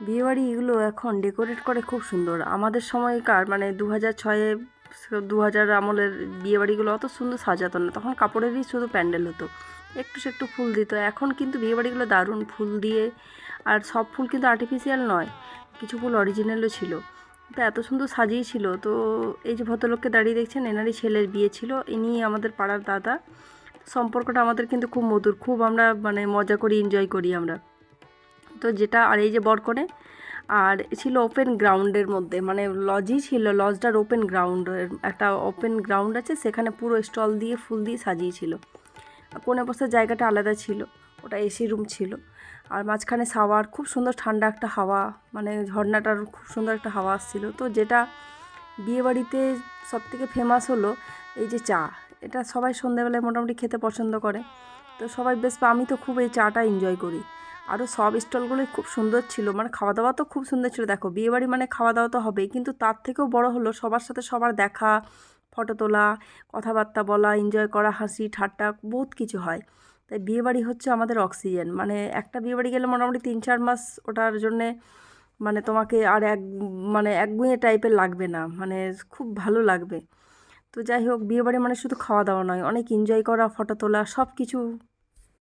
বিয়েবাড়ি এগুলো এখন ডেকোরেট করে খুব সুন্দর। আমাদের সময়কার মানে 2006-এ 2000 আমলের বিয়েবাড়িগুলো অত সুন্দর সাজাতো না, তখন কাপড়েরই শুধু প্যান্ডেল হতো, একটু সে একটু ফুল দিত। এখন কিন্তু বিয়েবাড়িগুলো দারুণ ফুল দিয়ে, আর সব ফুল কিন্তু আর্টিফিশিয়াল নয়, কিছু ফুল অরিজিনালও ছিল। তো এত সুন্দর সাজিয়েছিল। তো এই যে ভদ্রলোককে দাঁড়িয়ে দেখছেন, এনারই ছেলের বিয়ে ছিল, ইনি আমাদের পাড়ার দাদা। সম্পর্কটা আমাদের কিন্তু খুব মধুর, খুব আমরা মানে মজা করি, এনজয় করি আমরা। তো যেটা, আর এই যে বরকনে, আর ছিল ওপেন গ্রাউন্ডের মধ্যে, মানে লজই ছিল, লজটার ওপেন গ্রাউন্ড, একটা ওপেন গ্রাউন্ড আছে, সেখানে পুরো স্টল দিয়ে ফুল দিয়ে সাজিয়েছিল। কোণে বসার জায়গাটা আলাদা ছিল, ওটা এসি রুম ছিল। আর মাঝখানে শাওয়ার, খুব সুন্দর ঠান্ডা একটা হাওয়া, মানে ঝর্ণাটার খুব সুন্দর একটা হাওয়া আসছিল। তো যেটা বিয়েবাড়িতে সবথেকে ফেমাস হলো এই যে চা, এটা সবাই সন্ধ্যেবেলায় মোটামুটি খেতে পছন্দ করে। তো সবাই বেশ, আমি তো খুব এই চাটা এনজয় করি। আরও সব স্টলগুলোই খুব সুন্দর ছিল, মানে খাওয়া দাওয়া তো খুব সুন্দর ছিল। দেখো, বিয়েবাড়ি মানে খাওয়া দাওয়া তো হবেই, কিন্তু তার থেকেও বড় হলো সবার সাথে সবার দেখা, ফটো তোলা, কথাবার্তা বলা, এনজয় করা, হাসি ঠাট্টা, বহুত কিছু হয়। তাই বিয়েবাড়ি হচ্ছে আমাদের অক্সিজেন। মানে একটা বিয়েবাড়ি গেলে মোটামুটি 3-4 মাস ওটার জন্যে মানে তোমাকে আর মানে একগুঁয়ে টাইপের লাগবে না, মানে খুব ভালো লাগবে। তো যাই হোক, বিয়েবাড়ি মানে শুধু খাওয়া দাওয়া নয়, অনেক এনজয় করা, ফটো তোলা, সব কিছু